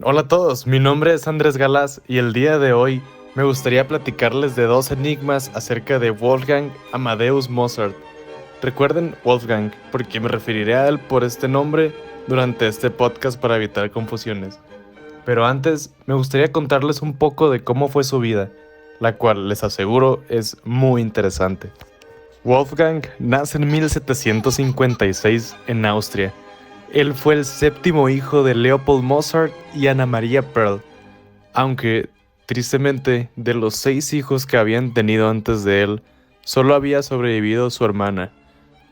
Hola a todos, mi nombre es Andrés Galás y el día de hoy me gustaría platicarles de dos enigmas acerca de Wolfgang Amadeus Mozart. Recuerden Wolfgang, porque me referiré a él por este nombre durante este podcast para evitar confusiones. Pero antes, me gustaría contarles un poco de cómo fue su vida, la cual les aseguro es muy interesante. Wolfgang nace en 1756 en Austria. Él fue el séptimo hijo de Leopold Mozart y Anna Maria Perl, aunque, tristemente, de los 6 hijos que habían tenido antes de él, solo había sobrevivido su hermana,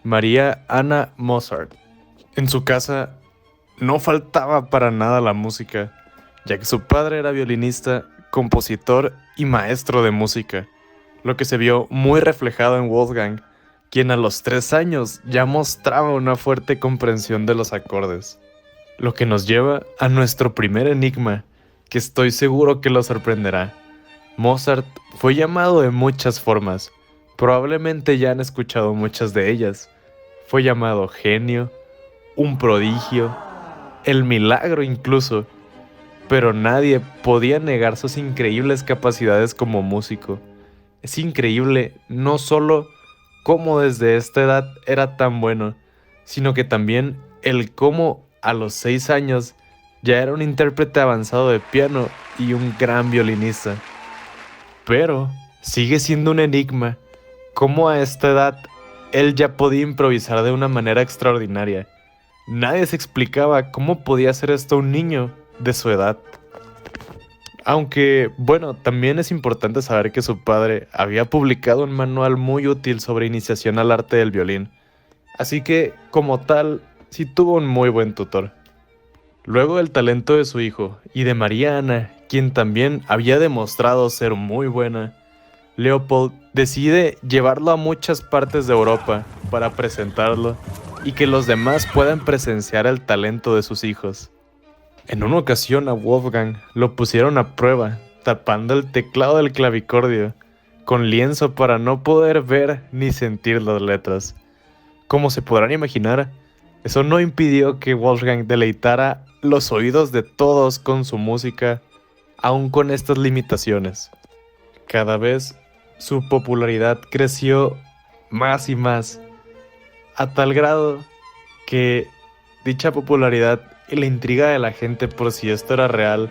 María Anna Mozart. En su casa no faltaba para nada la música, ya que su padre era violinista, compositor y maestro de música, lo que se vio muy reflejado en Wolfgang, quien a los 3 años ya mostraba una fuerte comprensión de los acordes. Lo que nos lleva a nuestro primer enigma, que estoy seguro que lo sorprenderá. Mozart fue llamado de muchas formas, probablemente ya han escuchado muchas de ellas. Fue llamado genio, un prodigio, el milagro incluso, pero nadie podía negar sus increíbles capacidades como músico. Es increíble no solo cómo desde esta edad era tan bueno, sino que también el cómo a los 6 años ya era un intérprete avanzado de piano y un gran violinista. Pero sigue siendo un enigma cómo a esta edad él ya podía improvisar de una manera extraordinaria. Nadie se explicaba cómo podía hacer esto un niño de su edad. Aunque, bueno, también es importante saber que su padre había publicado un manual muy útil sobre iniciación al arte del violín, así que, como tal, sí tuvo un muy buen tutor. Luego del talento de su hijo y de María Ana, quien también había demostrado ser muy buena, Leopold decide llevarlo a muchas partes de Europa para presentarlo y que los demás puedan presenciar el talento de sus hijos. En una ocasión a Wolfgang lo pusieron a prueba, tapando el teclado del clavicordio, con lienzo para no poder ver ni sentir las letras. Como se podrán imaginar, eso no impidió que Wolfgang deleitara los oídos de todos con su música, aun con estas limitaciones. Cada vez su popularidad creció más y más, a tal grado que dicha popularidad y la intriga de la gente por si esto era real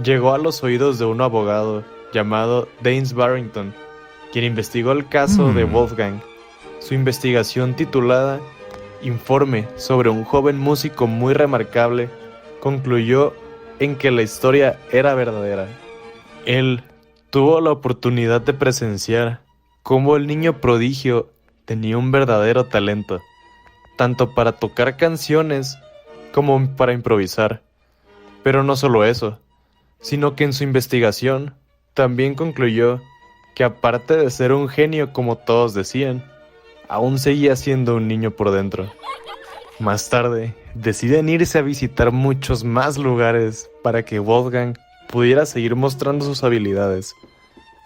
llegó a los oídos de un abogado llamado Daines Barrington, quien investigó el caso de Wolfgang. Su investigación, titulada Informe sobre un joven músico muy remarcable, concluyó en que la historia era verdadera. Él tuvo la oportunidad de presenciar cómo el niño prodigio tenía un verdadero talento, tanto para tocar canciones como para improvisar. Pero no solo eso, sino que en su investigación también concluyó que aparte de ser un genio como todos decían, aún seguía siendo un niño por dentro. Más tarde, deciden irse a visitar muchos más lugares para que Wolfgang pudiera seguir mostrando sus habilidades.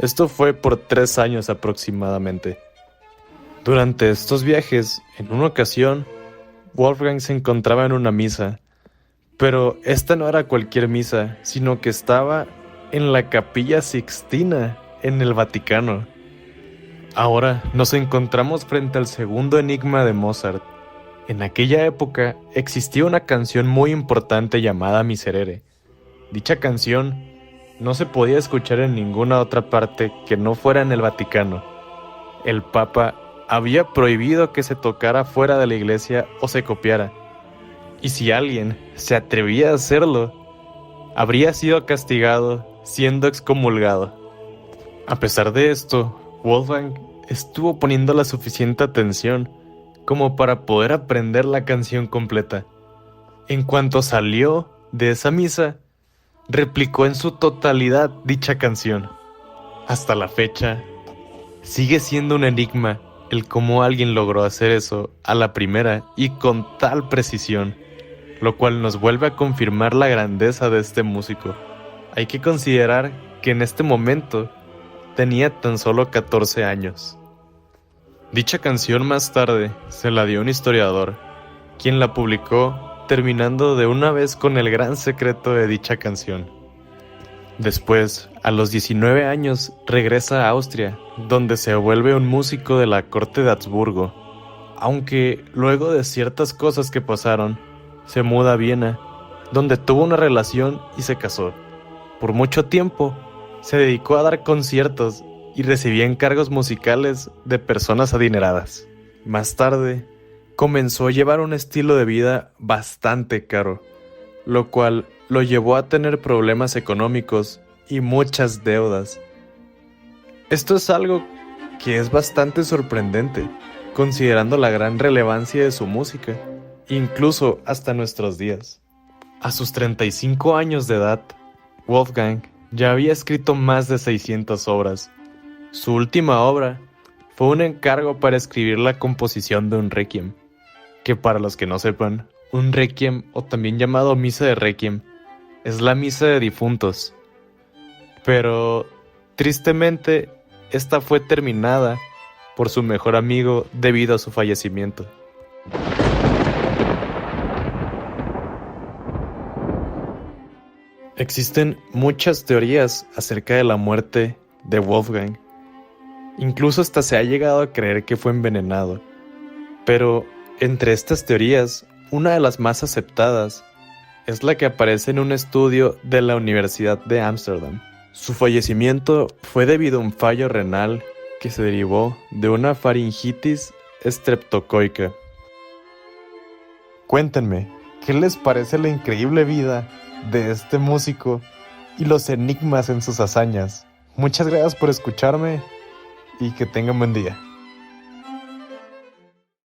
Esto fue por 3 años aproximadamente. Durante estos viajes, en una ocasión, Wolfgang se encontraba en una misa, pero esta no era cualquier misa, sino que estaba en la Capilla Sixtina, en el Vaticano. Ahora nos encontramos frente al segundo enigma de Mozart. En aquella época existía una canción muy importante llamada Miserere. Dicha canción no se podía escuchar en ninguna otra parte que no fuera en el Vaticano. El Papa había prohibido que se tocara fuera de la iglesia o se copiara, y si alguien se atrevía a hacerlo, habría sido castigado siendo excomulgado. A pesar de esto, Wolfgang estuvo poniendo la suficiente atención como para poder aprender la canción completa. En cuanto salió de esa misa, replicó en su totalidad dicha canción. Hasta la fecha, sigue siendo un enigma el cómo alguien logró hacer eso a la primera y con tal precisión, lo cual nos vuelve a confirmar la grandeza de este músico. Hay que considerar que en este momento tenía tan solo 14 años. Dicha canción más tarde se la dio un historiador, quien la publicó terminando de una vez con el gran secreto de dicha canción. Después, a los 19 años, regresa a Austria, donde se vuelve un músico de la corte de Habsburgo, aunque luego de ciertas cosas que pasaron, se muda a Viena, donde tuvo una relación y se casó. Por mucho tiempo, se dedicó a dar conciertos y recibía encargos musicales de personas adineradas. Más tarde, comenzó a llevar un estilo de vida bastante caro, lo cual lo llevó a tener problemas económicos y muchas deudas. Esto es algo que es bastante sorprendente, considerando la gran relevancia de su música, incluso hasta nuestros días. A sus 35 años de edad, Wolfgang ya había escrito más de 600 obras. Su última obra fue un encargo para escribir la composición de un requiem, que para los que no sepan, un requiem, o también llamado misa de requiem, es la misa de difuntos. Pero, tristemente, esta fue terminada por su mejor amigo debido a su fallecimiento. Existen muchas teorías acerca de la muerte de Wolfgang. Incluso hasta se ha llegado a creer que fue envenenado. Pero entre estas teorías, una de las más aceptadas es la que aparece en un estudio de la Universidad de Ámsterdam. Su fallecimiento fue debido a un fallo renal que se derivó de una faringitis estreptocoica. Cuéntenme, ¿qué les parece la increíble vida de este músico y los enigmas en sus hazañas? Muchas gracias por escucharme y que tengan buen día.